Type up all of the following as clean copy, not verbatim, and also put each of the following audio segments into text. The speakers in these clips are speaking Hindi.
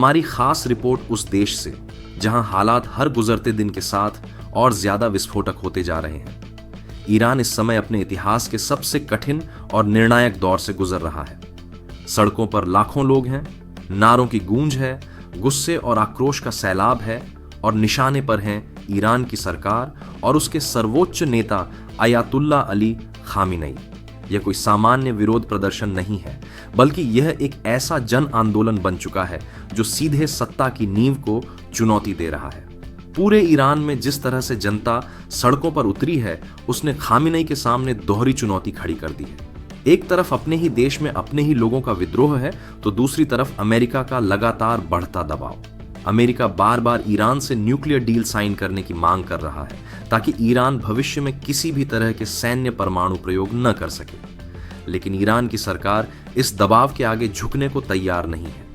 हमारी खास रिपोर्ट उस देश से जहां हालात हर गुजरते दिन के साथ और ज्यादा विस्फोटक होते जा रहे हैं। ईरान इस समय अपने इतिहास के सबसे कठिन और निर्णायक दौर से गुजर रहा है। सड़कों पर लाखों लोग हैं, नारों की गूंज है, गुस्से और आक्रोश का सैलाब है और निशाने पर हैं ईरान की सरकार और उसके सर्वोच्च नेता अयातुल्ला अली खामिनेई। यह कोई सामान्य विरोध प्रदर्शन नहीं है, बल्कि यह एक ऐसा जन आंदोलन बन चुका है जो सीधे सत्ता की नींव को चुनौती दे रहा है। पूरे ईरान में जिस तरह से जनता सड़कों पर उतरी है, उसने खामिनेई के सामने दोहरी चुनौती खड़ी कर दी है। एक तरफ अपने ही देश में अपने ही लोगों का विद्रोह है, तो दूसरी तरफ अमेरिका का लगातार बढ़ता दबाव। अमेरिका बार बार ईरान से न्यूक्लियर डील साइन करने की मांग कर रहा है ताकि ईरान भविष्य में किसी भी तरह के सैन्य परमाणु प्रयोग न कर सके। लेकिन ईरान की सरकार इस दबाव के आगे झुकने को तैयार नहीं है।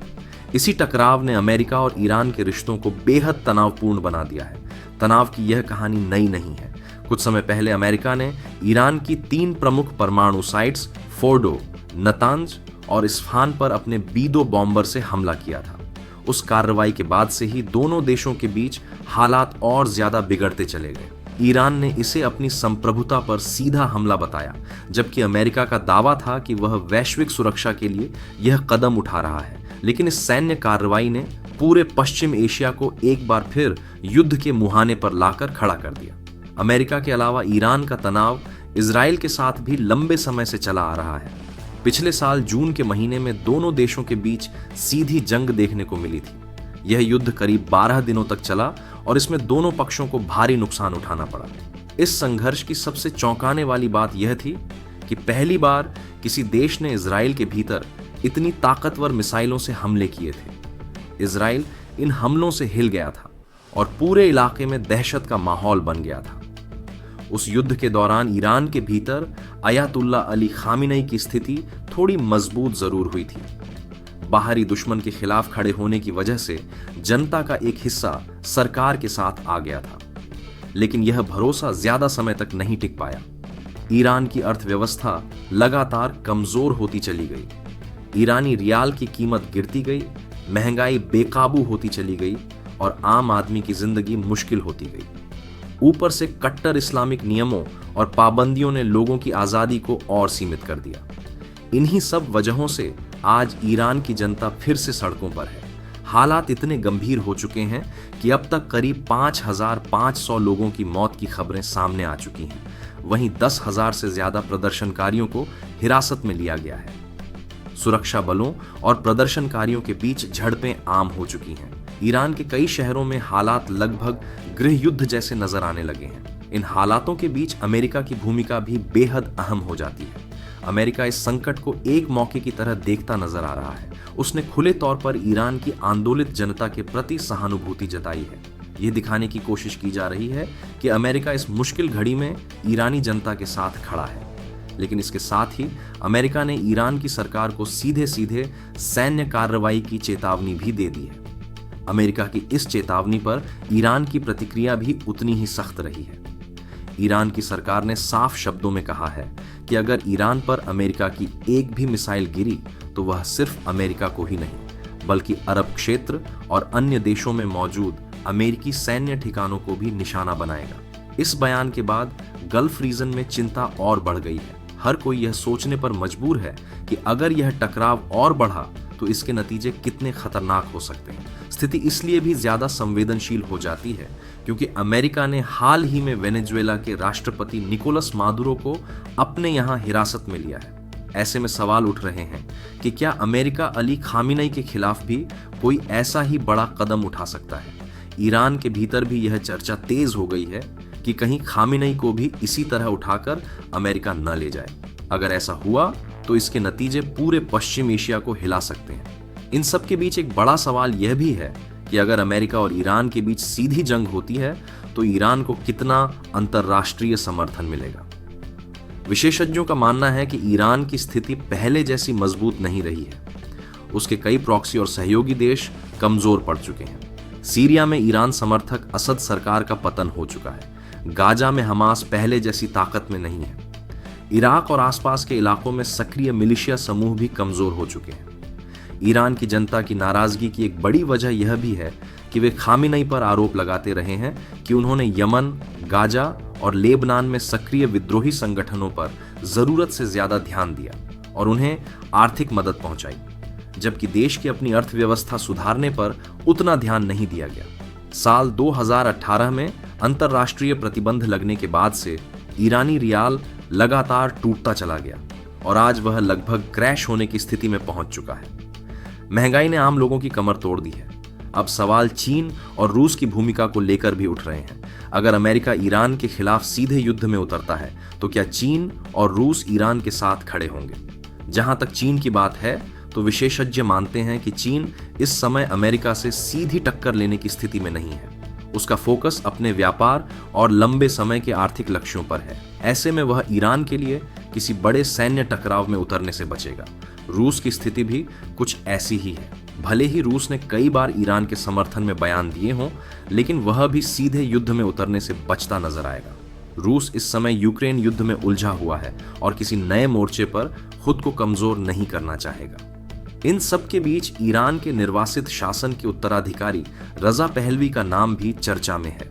इसी टकराव ने अमेरिका और ईरान के रिश्तों को बेहद तनावपूर्ण बना दिया है। तनाव की यह कहानी नई नहीं है। कुछ समय पहले अमेरिका ने ईरान की 3 प्रमुख परमाणु साइट्स फोर्डो, नतांज और इस्फहान पर अपने B-2 बॉम्बर से हमला किया था। उस कार्रवाई के बाद से ही दोनों देशों के बीच हालात और ज्यादा बिगड़ते चले गए। ईरान ने इसे अपनी संप्रभुता पर सीधा हमला बताया, जबकि अमेरिका का दावा था कि वह वैश्विक सुरक्षा के लिए यह कदम उठा रहा है। लेकिन इस सैन्य कार्रवाई ने पूरे पश्चिम एशिया को एक बार फिर युद्ध के मुहाने पर लाकर खड़ा कर दिया। अमेरिका के अलावा ईरान का तनाव इजराइल के साथ भी लंबे समय से चला आ रहा है। पिछले साल जून के महीने में दोनों देशों के बीच सीधी जंग देखने को मिली थी। यह युद्ध करीब 12 दिनों तक चला और इसमें दोनों पक्षों को भारी नुकसान उठाना पड़ा। इस संघर्ष की सबसे चौंकाने वाली बात यह थी कि पहली बार किसी देश ने इजराइल के भीतर इतनी ताकतवर मिसाइलों से हमले किए थे। इजराइल इन हमलों से हिल गया था और पूरे इलाके में दहशत का माहौल बन गया था। उस युद्ध के दौरान ईरान के भीतर अयातुल्ला अली खामिनेई की स्थिति थोड़ी मजबूत जरूर हुई थी। बाहरी दुश्मन के खिलाफ खड़े होने की वजह से जनता का एक हिस्सा सरकार के साथ आ गया था, लेकिन यह भरोसा ज्यादा समय तक नहीं टिक पाया। ईरान की अर्थव्यवस्था लगातार कमजोर होती चली गई। ईरानी रियाल की कीमत गिरती गई, महंगाई बेकाबू होती चली गई और आम आदमी की जिंदगी मुश्किल होती गई। ऊपर से कट्टर इस्लामिक नियमों और पाबंदियों ने लोगों की आजादी को और सीमित कर दिया। इन्हीं सब वजहों से आज ईरान की जनता फिर से सड़कों पर है। हालात इतने गंभीर हो चुके हैं कि अब तक करीब 5,500 लोगों की मौत की खबरें सामने आ चुकी हैं। वहीं 10,000 से ज्यादा प्रदर्शनकारियों को हिरासत में लिया गया है। सुरक्षा बलों और प्रदर्शनकारियों के बीच झड़पें आम हो चुकी हैं। ईरान के कई शहरों में हालात लगभग गृह युद्ध जैसे नजर आने लगे हैं। इन हालातों के बीच अमेरिका की भूमिका भी बेहद अहम हो जाती है। अमेरिका इस संकट को एक मौके की तरह देखता नजर आ रहा है। उसने खुले तौर पर ईरान की आंदोलित जनता के प्रति सहानुभूति जताई है। यह दिखाने की कोशिश की जा रही है कि अमेरिका इस मुश्किल घड़ी में ईरानी जनता के साथ खड़ा है। लेकिन इसके साथ ही अमेरिका ने ईरान की सरकार को सीधे सीधे सैन्य कार्रवाई की चेतावनी भी दे दी है। अमेरिका की इस चेतावनी पर ईरान की प्रतिक्रिया भी उतनी ही सख्त रही है। ईरान की सरकार ने साफ शब्दों में कहा है कि अगर ईरान पर अमेरिका की एक भी मिसाइल गिरी तो वह सिर्फ अमेरिका को ही नहीं, बल्कि अरब क्षेत्र और अन्य देशों में मौजूद अमेरिकी सैन्य ठिकानों को भी निशाना बनाएगा। इस बयान के बाद गल्फ रीजन में चिंता और बढ़ गई है। हर कोई यह सोचने पर मजबूर है कि अगर यह टकराव और बढ़ा तो इसके नतीजे कितने खतरनाक हो सकते हैं। स्थिति इसलिए भी ज्यादा संवेदनशील हो जाती है क्योंकि अमेरिका ने हाल ही में वेनेजुएला के राष्ट्रपति निकोलस मादुरो को अपने यहां हिरासत में लिया है। ऐसे में सवाल उठ रहे हैं कि क्या अमेरिका अली खामिनेई के खिलाफ भी कोई ऐसा ही बड़ा कदम उठा सकता है। ईरान के भीतर भी यह चर्चा तेज हो गई है कि कहीं खामिनेई को भी इसी तरह उठाकर अमेरिका न ले जाए। अगर ऐसा हुआ तो इसके नतीजे पूरे पश्चिम एशिया को हिला सकते हैं। इन सब के बीच एक बड़ा सवाल यह भी है कि अगर अमेरिका और ईरान के बीच सीधी जंग होती है तो ईरान को कितना अंतर्राष्ट्रीय समर्थन मिलेगा। विशेषज्ञों का मानना है कि ईरान की स्थिति पहले जैसी मजबूत नहीं रही है। उसके कई प्रॉक्सी और सहयोगी देश कमजोर पड़ चुके हैं। सीरिया में ईरान समर्थक असद सरकार का पतन हो चुका है। गाजा में हमास पहले जैसी ताकत में नहीं है। इराक और आसपास के इलाकों में सक्रिय मिलिशिया समूह भी कमजोर हो चुके हैं। ईरान की जनता की नाराजगी की एक बड़ी वजह यह भी है कि वे खामेनेई पर आरोप लगाते रहे हैं कि उन्होंने यमन, गाजा और लेबनान में सक्रिय विद्रोही संगठनों पर जरूरत से ज्यादा ध्यान दिया और उन्हें आर्थिक मदद पहुंचाई, जबकि देश की अपनी अर्थव्यवस्था सुधारने पर उतना ध्यान नहीं दिया गया। साल 2018 में अंतर्राष्ट्रीय प्रतिबंध लगने के बाद से ईरानी रियाल लगातार टूटता चला गया और आज वह लगभग क्रैश होने की स्थिति में पहुंच चुका है। महंगाई ने आम लोगों की कमर तोड़ दी है। अब सवाल चीन और रूस की भूमिका को लेकर भी उठ रहे हैं। अगर अमेरिका ईरान के खिलाफ सीधे युद्ध में उतरता है तो क्या चीन और रूस ईरान के साथ खड़े होंगे? जहां तक चीन की बात है तो विशेषज्ञ मानते हैं कि चीन इस समय अमेरिका से सीधी टक्कर लेने की स्थिति में नहीं है। उसका फोकस अपने व्यापार और लंबे समय के आर्थिक लक्ष्यों पर है। ऐसे में वह ईरान के लिए किसी बड़े सैन्य टकराव में उतरने से बचेगा। रूस की स्थिति भी कुछ ऐसी ही है। भले ही रूस ने कई बार ईरान के समर्थन में बयान दिए हों, लेकिन वह भी सीधे युद्ध में उतरने से बचता नजर आएगा। रूस इस समय यूक्रेन युद्ध में उलझा हुआ है और किसी नए मोर्चे पर खुद को कमजोर नहीं करना चाहेगा। इन सब के बीच ईरान के निर्वासित शासन के उत्तराधिकारी रजा पहलवी का नाम भी चर्चा में है।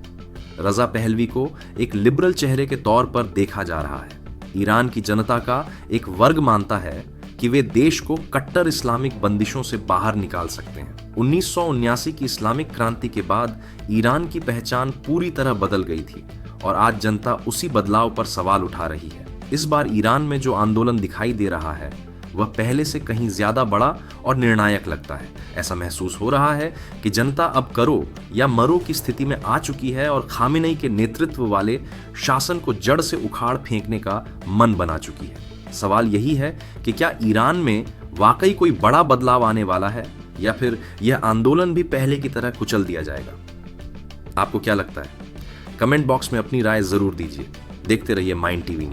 रजा पहलवी को एक लिबरल चेहरे के तौर पर देखा जा रहा है। ईरान की जनता का एक वर्ग मानता है कि वे देश को कट्टर इस्लामिक बंदिशों से बाहर निकाल सकते हैं। 1979 की इस्लामिक क्रांति के बाद ईरान की पहचान पूरी तरह बदल गई थी और आज जनता उसी बदलाव पर सवाल उठा रही है। इस बार ईरान में जो आंदोलन दिखाई दे रहा है वह पहले से कहीं ज्यादा बड़ा और निर्णायक लगता है। ऐसा महसूस हो रहा है कि जनता अब करो या मरो की स्थिति में आ चुकी है और खामेनेई के नेतृत्व वाले शासन को जड़ से उखाड़ फेंकने का मन बना चुकी है। सवाल यही है कि क्या ईरान में वाकई कोई बड़ा बदलाव आने वाला है या फिर यह आंदोलन भी पहले की तरह कुचल दिया जाएगा? आपको क्या लगता है? कमेंट बॉक्स में अपनी राय जरूर दीजिए। देखते रहिए माइंड टीवी न्यूज।